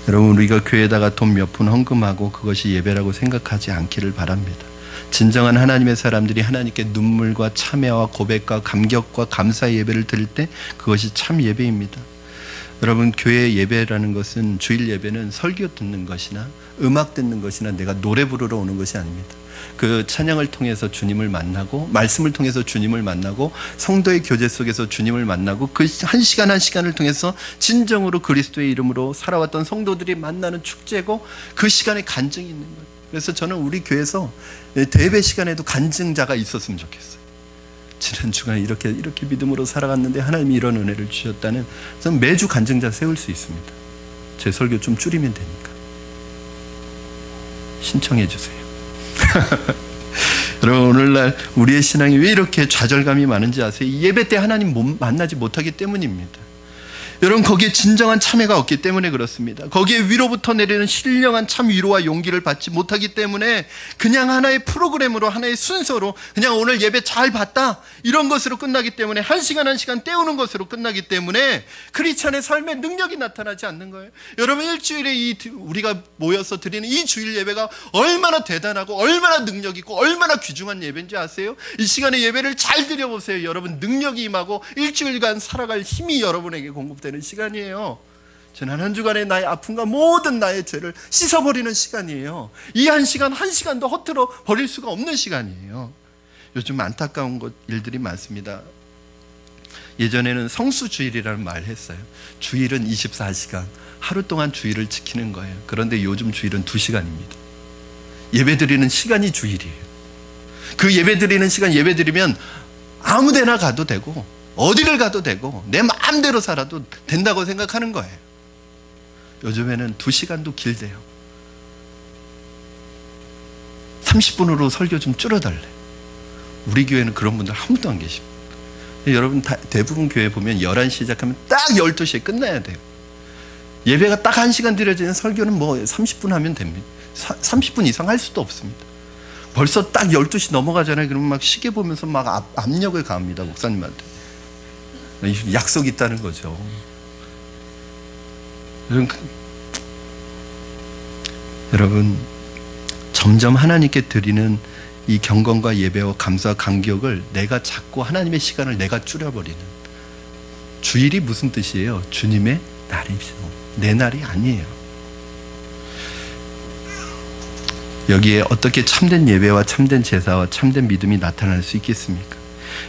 S1: 여러분, 우리가 교회에다가 돈 몇 푼 헌금하고 그것이 예배라고 생각하지 않기를 바랍니다. 진정한 하나님의 사람들이 하나님께 눈물과 참회와 고백과 감격과 감사의 예배를 드릴 때 그것이 참 예배입니다. 여러분, 교회 예배라는 것은, 주일 예배는 설교 듣는 것이나 음악 듣는 것이나 내가 노래 부르러 오는 것이 아닙니다. 그 찬양을 통해서 주님을 만나고, 말씀을 통해서 주님을 만나고, 성도의 교제 속에서 주님을 만나고, 그 한 시간 한 시간을 통해서 진정으로 그리스도의 이름으로 살아왔던 성도들이 만나는 축제고, 그 시간에 간증이 있는 거예요. 그래서 저는 우리 교회에서 대배 시간에도 간증자가 있었으면 좋겠어요. 지난 주간에 이렇게 믿음으로 살아갔는데 하나님이 이런 은혜를 주셨다는, 저는 매주 간증자 세울 수 있습니다. 제 설교 좀 줄이면 되니까 신청해 주세요. 여러분, 오늘날 우리의 신앙이 왜 이렇게 좌절감이 많은지 아세요? 예배 때 하나님 만나지 못하기 때문입니다. 여러분, 거기에 진정한 참회가 없기 때문에 그렇습니다. 거기에 위로부터 내리는 신령한 참 위로와 용기를 받지 못하기 때문에 그냥 하나의 프로그램으로, 하나의 순서로 그냥 오늘 예배 잘 봤다 이런 것으로 끝나기 때문에, 한 시간 한 시간 때우는 것으로 끝나기 때문에 크리스찬의 삶에 능력이 나타나지 않는 거예요. 여러분, 일주일에 우리가 모여서 드리는 이 주일 예배가 얼마나 대단하고 얼마나 능력 있고 얼마나 귀중한 예배인지 아세요? 이 시간에 예배를 잘 드려보세요. 여러분, 능력이 임하고 일주일간 살아갈 힘이 여러분에게 공급되는 시간이에요. 지난 한 주간의 나의 아픔과 모든 나의 죄를 씻어버리는 시간이에요. 이 한 시간 한 시간도 허투루 버릴 수가 없는 시간이에요. 요즘 안타까운 일들이 많습니다. 예전에는 성수주일이라는 말을 했어요. 주일은 24시간, 하루 동안 주일을 지키는 거예요. 그런데 요즘 주일은 2시간입니다. 예배드리는 시간이 주일이에요. 그 예배드리는 시간, 예배드리면 아무데나 가도 되고 어디를 가도 되고 내 마음대로 살아도 된다고 생각하는 거예요. 요즘에는 2시간도 길대요. 30분으로 설교 좀 줄여달래. 우리 교회는 그런 분들 한 분도 안 계십니다. 여러분, 대부분 교회 보면 11시 시작하면 딱 12시에 끝나야 돼요. 예배가 딱 1시간 드려지는 설교는 뭐 30분 하면 됩니다. 30분 이상 할 수도 없습니다. 벌써 딱 12시 넘어가잖아요. 그러면 막 시계 보면서 막 압력을 가합니다, 목사님한테. 약속이 있다는 거죠. 여러분, 점점 하나님께 드리는 이 경건과 예배와 감사와 감격을 내가 자꾸, 하나님의 시간을 내가 줄여버리는, 주일이 무슨 뜻이에요? 주님의 날이죠. 내 날이 아니에요. 여기에 어떻게 참된 예배와 참된 제사와 참된 믿음이 나타날 수 있겠습니까?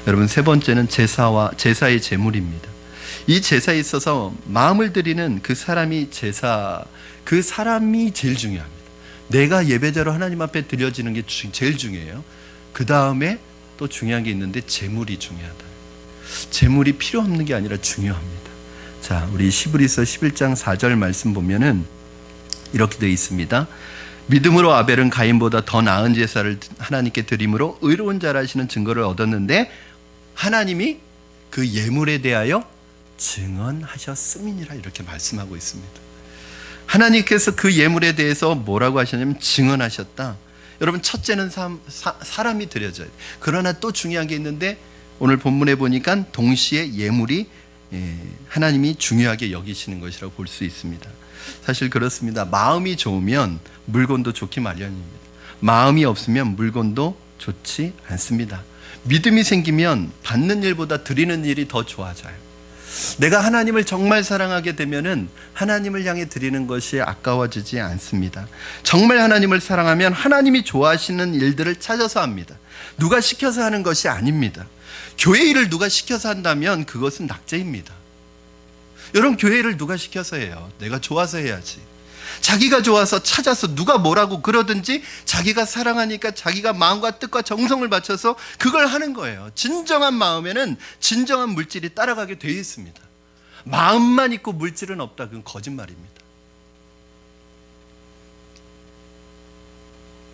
S1: 여러분, 세 번째는 제사의 제물입니다. 이 제사에 있어서 마음을 드리는 그 사람이 그 사람이 제일 중요합니다. 내가 예배자로 하나님 앞에 드려지는 게 제일 중요해요. 그 다음에 또 중요한 게 있는데, 제물이 중요하다. 제물이 필요 없는 게 아니라 중요합니다. 자, 우리 히브리서 11장 4절 말씀 보면은 이렇게 되어 있습니다. 믿음으로 아벨은 가인보다 더 나은 제사를 하나님께 드림으로 의로운 자라 하시는 증거를 얻었는데, 하나님이 그 예물에 대하여 증언하셨음이니라, 이렇게 말씀하고 있습니다. 하나님께서 그 예물에 대해서 뭐라고 하셨냐면 증언하셨다. 여러분, 첫째는 사람이 드려져야 돼요. 그러나 또 중요한 게 있는데, 오늘 본문에 보니까 동시에 예물이 하나님이 중요하게 여기시는 것이라고 볼 수 있습니다. 사실 그렇습니다. 마음이 좋으면 물건도 좋기 마련입니다. 마음이 없으면 물건도 좋지 않습니다. 믿음이 생기면 받는 일보다 드리는 일이 더 좋아져요. 내가 하나님을 정말 사랑하게 되면은 하나님을 향해 드리는 것이 아까워지지 않습니다. 정말 하나님을 사랑하면 하나님이 좋아하시는 일들을 찾아서 합니다. 누가 시켜서 하는 것이 아닙니다. 교회 일을 누가 시켜서 한다면 그것은 낙제입니다. 여러분, 교회 일을 누가 시켜서 해요? 내가 좋아서 해야지. 자기가 좋아서 찾아서 누가 뭐라고 그러든지 자기가 사랑하니까 자기가 마음과 뜻과 정성을 바쳐서 그걸 하는 거예요. 진정한 마음에는 진정한 물질이 따라가게 되어 있습니다. 마음만 있고 물질은 없다, 그건 거짓말입니다.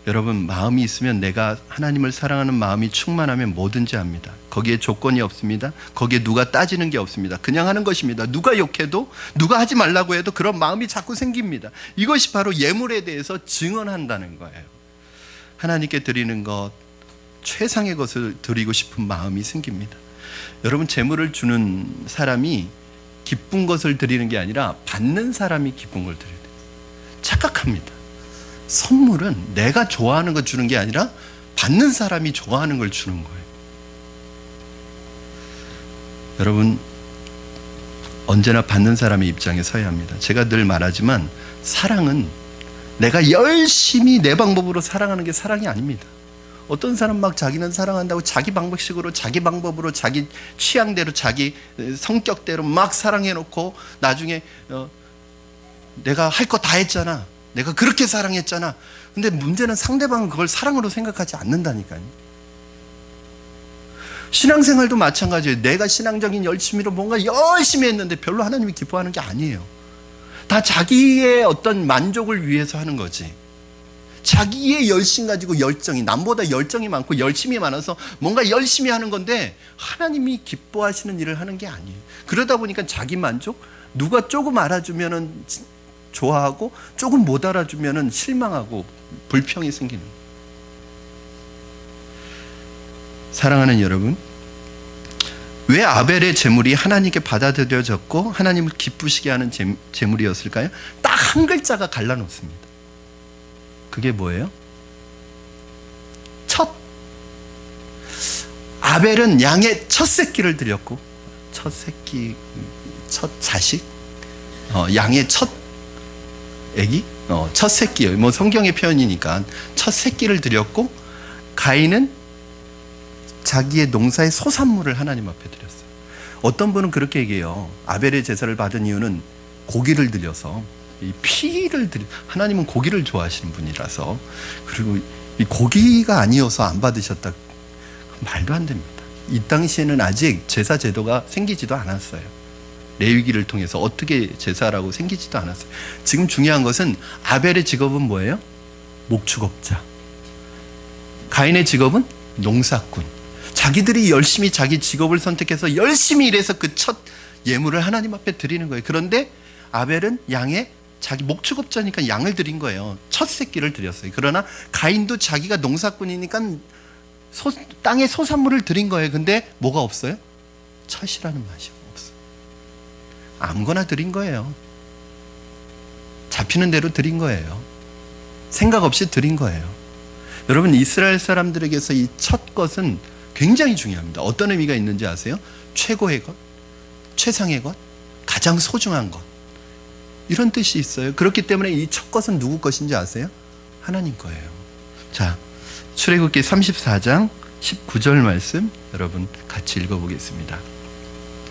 S1: 여러분, 마음이 있으면, 내가 하나님을 사랑하는 마음이 충만하면 뭐든지 합니다. 거기에 조건이 없습니다. 거기에 누가 따지는 게 없습니다. 그냥 하는 것입니다. 누가 욕해도, 누가 하지 말라고 해도 그런 마음이 자꾸 생깁니다. 이것이 바로 예물에 대해서 증언한다는 거예요. 하나님께 드리는 것, 최상의 것을 드리고 싶은 마음이 생깁니다. 여러분, 재물을 주는 사람이 기쁜 것을 드리는 게 아니라 받는 사람이 기쁜 걸 드려야 돼요. 착각합니다. 선물은 내가 좋아하는 거 주는 게 아니라 받는 사람이 좋아하는 걸 주는 거예요. 여러분, 언제나 받는 사람의 입장에 서야 합니다. 제가 늘 말하지만 사랑은 내가 열심히 내 방법으로 사랑하는 게 사랑이 아닙니다. 어떤 사람 막 자기는 사랑한다고 자기 방법식으로, 자기 방법으로, 자기 취향대로, 자기 성격대로 막 사랑해놓고 나중에 내가 할 거 다 했잖아, 내가 그렇게 사랑했잖아. 근데 문제는 상대방은 그걸 사랑으로 생각하지 않는다니까요. 신앙생활도 마찬가지예요. 내가 신앙적인 열심히로 뭔가 열심히 했는데 별로 하나님이 기뻐하는 게 아니에요. 다 자기의 어떤 만족을 위해서 하는 거지. 자기의 열심 가지고 열정이, 남보다 열정이 많고 열심이 많아서 뭔가 열심히 하는 건데 하나님이 기뻐하시는 일을 하는 게 아니에요. 그러다 보니까 자기 만족, 누가 조금 알아주면은 좋아하고 조금 못 알아주면은 실망하고 불평이 생기는. 사랑하는 여러분, 왜 아벨의 제물이 하나님께 받아들여졌고 하나님을 기쁘시게 하는 제물이었을까요? 딱 한 글자가 갈라놓습니다. 그게 뭐예요? 첫. 아벨은 양의 첫 새끼를 드렸고, 첫 새끼, 첫 자식, 양의 첫 애기, 첫 새끼예요. 뭐 성경의 표현이니까 첫 새끼를 드렸고, 가인은 자기의 농사의 소산물을 하나님 앞에 드렸어요. 어떤 분은 그렇게 얘기해요. 아벨의 제사를 받은 이유는 고기를 드려서, 이 피를 드려, 하나님은 고기를 좋아하시는 분이라서, 그리고 이 고기가 아니어서 안 받으셨다. 말도 안 됩니다. 이 당시에는 아직 제사 제도가 생기지도 않았어요. 레위기를 통해서 어떻게 제사라고 생기지도 않았어요. 지금 중요한 것은 아벨의 직업은 뭐예요? 목축업자. 가인의 직업은 농사꾼. 자기들이 열심히 자기 직업을 선택해서 열심히 일해서 그 첫 예물을 하나님 앞에 드리는 거예요. 그런데 아벨은 양의, 자기 목축업자니까 양을 드린 거예요. 첫 새끼를 드렸어요. 그러나 가인도 자기가 농사꾼이니까 땅의 소산물을 드린 거예요. 근데 뭐가 없어요? 첫이라는 맛이 없어요. 아무거나 드린 거예요. 잡히는 대로 드린 거예요. 생각 없이 드린 거예요. 여러분, 이스라엘 사람들에게서 이 첫 것은 굉장히 중요합니다. 어떤 의미가 있는지 아세요? 최고의 것, 최상의 것, 가장 소중한 것, 이런 뜻이 있어요. 그렇기 때문에 이 첫 것은 누구 것인지 아세요? 하나님 거예요. 자, 출애굽기 34장 19절 말씀 여러분 같이 읽어보겠습니다.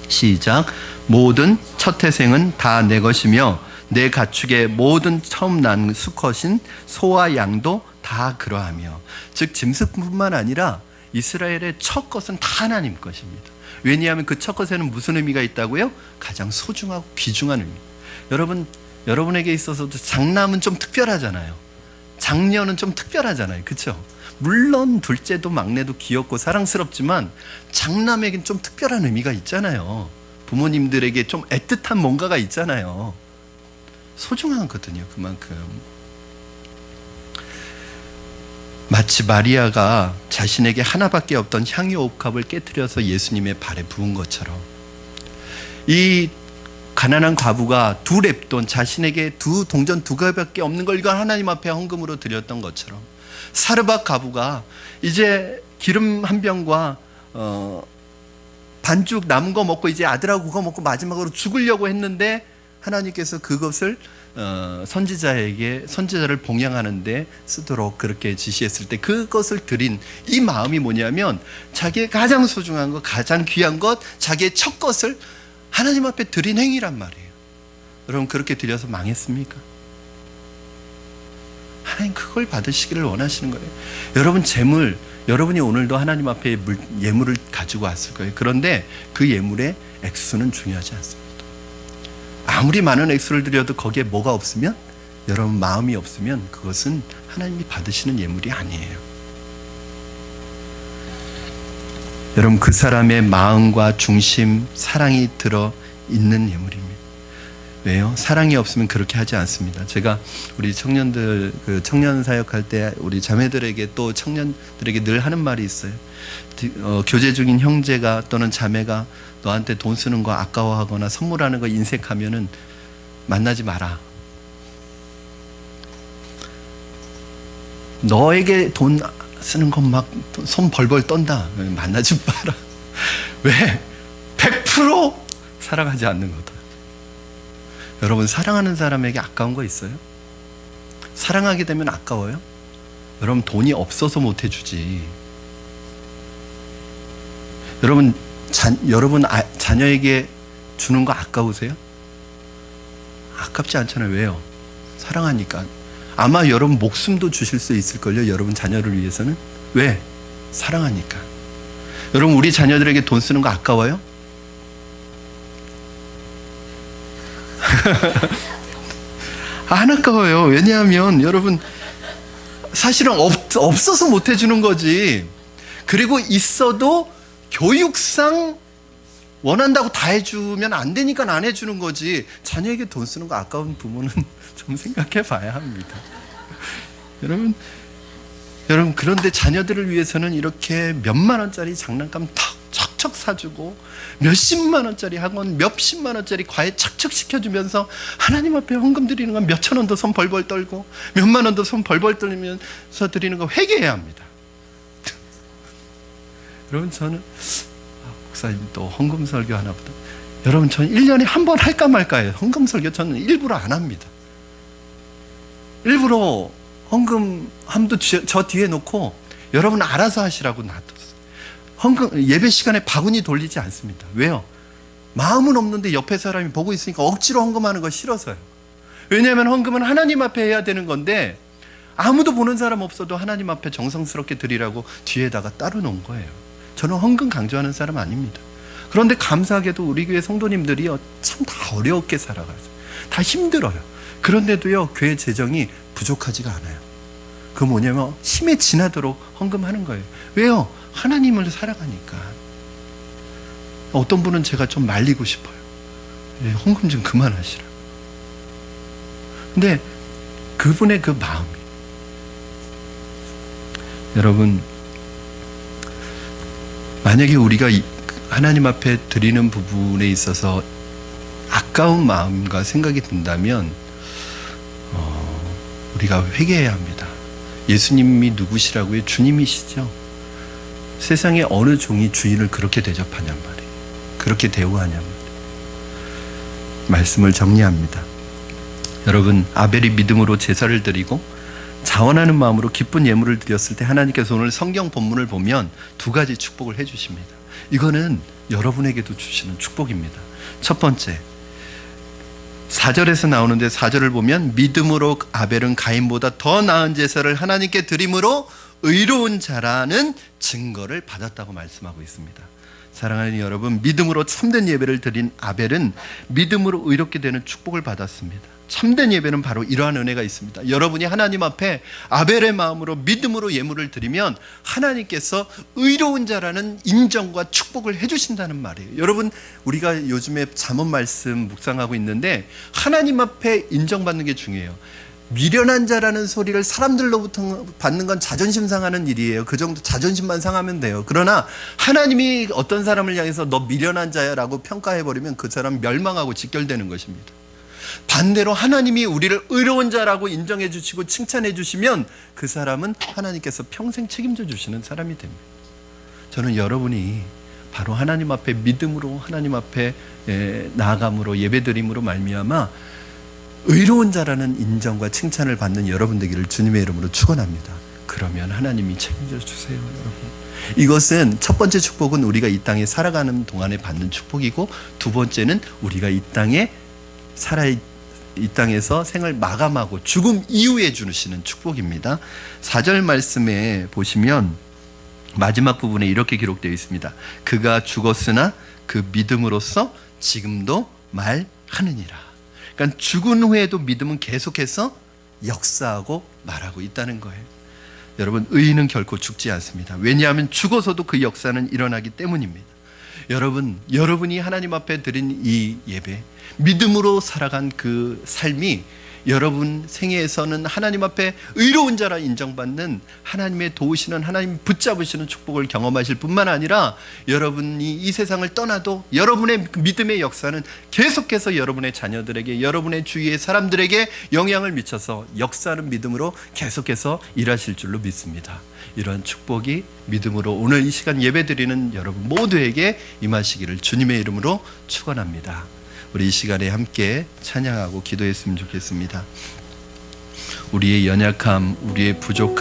S1: 시작. 모든 첫 태생은 다 내 것이며 내 가축의 모든 처음 난 수컷인 소와 양도 다 그러하며. 즉 짐승뿐만 아니라 이스라엘의 첫 것은 다 하나님 것입니다. 왜냐하면 그 첫 것에는 무슨 의미가 있다고요? 가장 소중하고 귀중한 의미. 여러분, 여러분에게 있어서도 장남은 좀 특별하잖아요. 장녀는 좀 특별하잖아요. 그렇죠? 물론 둘째도 막내도 귀엽고 사랑스럽지만 장남에겐 좀 특별한 의미가 있잖아요. 부모님들에게 좀 애틋한 뭔가가 있잖아요. 소중하거든요. 그만큼. 마치 마리아가 자신에게 하나밖에 없던 향유 옥합을 깨트려서 예수님의 발에 부은 것처럼, 이 가난한 과부가 두 렙돈, 자신에게 두 동전 두 개밖에 없는 걸 이걸 하나님 앞에 헌금으로 드렸던 것처럼, 사르밧 과부가 이제 기름 한 병과 반죽 남은 거 먹고 이제 아들하고 그거 먹고 마지막으로 죽으려고 했는데 하나님께서 그것을 선지자를 봉양하는데 쓰도록 그렇게 지시했을 때 그것을 드린 이 마음이 뭐냐면 자기의 가장 소중한 것, 가장 귀한 것, 자기의 첫 것을 하나님 앞에 드린 행위란 말이에요. 여러분 그렇게 드려서 망했습니까? 하나님 그걸 받으시기를 원하시는 거예요. 여러분 재물, 여러분이 오늘도 하나님 앞에 예물을 가지고 왔을 거예요. 그런데 그 예물의 액수는 중요하지 않습니다. 아무리 많은 액수를 드려도 거기에 뭐가 없으면, 여러분 마음이 없으면 그것은 하나님이 받으시는 예물이 아니에요. 여러분 그 사람의 마음과 중심, 사랑이 들어있는 예물입니다. 왜요? 사랑이 없으면 그렇게 하지 않습니다. 제가 우리 청년들 청년 사역할 때 우리 자매들에게 또 청년들에게 늘 하는 말이 있어요. 교제 중인 형제가 또는 자매가 너한테 돈 쓰는 거 아까워하거나 선물하는 거 인색하면은 만나지 마라. 너에게 돈 쓰는 건 막 손 벌벌 떤다. 만나지 마라. 왜? 100% 사랑하지 않는 거다. 여러분 사랑하는 사람에게 아까운 거 있어요? 사랑하게 되면 아까워요? 여러분 돈이 없어서 못 해주지. 여러분 자녀에게 주는 거 아까우세요? 아깝지 않잖아요. 왜요? 사랑하니까. 아마 여러분 목숨도 주실 수 있을걸요. 여러분 자녀를 위해서는. 왜? 사랑하니까. 여러분 우리 자녀들에게 돈 쓰는 거 아까워요? 안 아까워요. 왜냐하면 여러분 사실은 없어서 못 해주는 거지. 그리고 있어도 교육상 원한다고 다 해주면 안 되니까 안 해주는 거지. 자녀에게 돈 쓰는 거 아까운 부모는 좀 생각해 봐야 합니다. 여러분 그런데 자녀들을 위해서는 이렇게 몇만 원짜리 장난감 척척 사주고 몇십만 원짜리 학원, 몇십만 원짜리 과외 척척 시켜주면서 하나님 앞에 헌금 드리는 건 몇천 원도 손 벌벌 떨고 몇만 원도 손 벌벌 떨면서 드리는 거 회개해야 합니다. 여러분 저는 목사님 또 헌금 설교 하나 보다. 여러분 저는 1년에 한 번 할까 말까 해요. 헌금 설교 저는 일부러 안 합니다. 일부러 헌금함도 저 뒤에 놓고 여러분 알아서 하시라고 놔뒀어요. 헌금 예배 시간에 바구니 돌리지 않습니다. 왜요? 마음은 없는데 옆에 사람이 보고 있으니까 억지로 헌금하는 거 싫어서요. 왜냐하면 헌금은 하나님 앞에 해야 되는 건데 아무도 보는 사람 없어도 하나님 앞에 정성스럽게 드리라고 뒤에다가 따로 놓은 거예요. 저는 헌금 강조하는 사람 아닙니다. 그런데 감사하게도 우리 교회 성도님들이 참 다 어렵게 살아가죠. 다 힘들어요. 그런데도요 교회 재정이 부족하지가 않아요. 그 뭐냐면 힘에 지나도록 헌금하는 거예요. 왜요? 하나님을 사랑하니까. 어떤 분은 제가 좀 말리고 싶어요. 헌금 좀 그만하시라. 근데 그분의 그 마음이, 여러분 만약에 우리가 하나님 앞에 드리는 부분에 있어서 아까운 마음과 생각이 든다면 우리가 회개해야 합니다. 예수님이 누구시라고요? 주님이시죠. 세상에 어느 종이 주인을 그렇게 대접하냔 말이에요. 그렇게 대우하냔 말이에요. 말씀을 정리합니다. 여러분 아벨이 믿음으로 제사를 드리고 자원하는 마음으로 기쁜 예물을 드렸을 때 하나님께서 오늘 성경 본문을 보면 두 가지 축복을 해주십니다. 이거는 여러분에게도 주시는 축복입니다. 첫 번째 4절에서 나오는데 4절을 보면 믿음으로 아벨은 가인보다 더 나은 제사를 하나님께 드림으로 의로운 자라는 증거를 받았다고 말씀하고 있습니다. 사랑하는 여러분, 믿음으로 참된 예배를 드린 아벨은 믿음으로 의롭게 되는 축복을 받았습니다. 참된 예배는 바로 이러한 은혜가 있습니다. 여러분이 하나님 앞에 아벨의 마음으로 믿음으로 예물을 드리면 하나님께서 의로운 자라는 인정과 축복을 해주신다는 말이에요. 여러분 우리가 요즘에 잠언 말씀 묵상하고 있는데 하나님 앞에 인정받는 게 중요해요. 미련한 자라는 소리를 사람들로부터 받는 건 자존심 상하는 일이에요. 그 정도 자존심만 상하면 돼요. 그러나 하나님이 어떤 사람을 향해서 너 미련한 자야 라고 평가해버리면 그 사람 멸망하고 직결되는 것입니다. 반대로 하나님이 우리를 의로운 자라고 인정해 주시고 칭찬해 주시면 그 사람은 하나님께서 평생 책임져 주시는 사람이 됩니다. 저는 여러분이 바로 하나님 앞에 믿음으로 하나님 앞에 나아감으로 예배드림으로 말미암아 의로운 자라는 인정과 칭찬을 받는 여러분 되기를 주님의 이름으로 축원합니다. 그러면 하나님이 책임져 주세요, 여러분. 이것은 첫 번째 축복은 우리가 이 땅에 살아가는 동안에 받는 축복이고, 두 번째는 우리가 이 땅에서 생을 마감하고 죽음 이후에 주시는 축복입니다. 4절 말씀에 보시면 마지막 부분에 이렇게 기록되어 있습니다. 그가 죽었으나 그 믿음으로써 지금도 말하느니라. 그러니까 죽은 후에도 믿음은 계속해서 역사하고 말하고 있다는 거예요. 여러분, 의인은 결코 죽지 않습니다. 왜냐하면 죽어서도 그 역사는 일어나기 때문입니다. 여러분이 하나님 앞에 드린 이 예배, 믿음으로 살아간 그 삶이 여러분 생애에서는 하나님 앞에 의로운 자라 인정받는 하나님의 도우시는, 하나님 붙잡으시는 축복을 경험하실 뿐만 아니라, 여러분이 이 세상을 떠나도 여러분의 믿음의 역사는 계속해서 여러분의 자녀들에게, 여러분의 주위의 사람들에게 영향을 미쳐서 역사하는 믿음으로 계속해서 일하실 줄로 믿습니다. 이러한 축복이 믿음으로 오늘 이 시간 예배드리는 여러분 모두에게 임하시기를 주님의 이름으로 축원합니다. 우리 이 시간에 함께 찬양하고 기도했으면 좋겠습니다. 우리의 연약함, 우리의 부족함,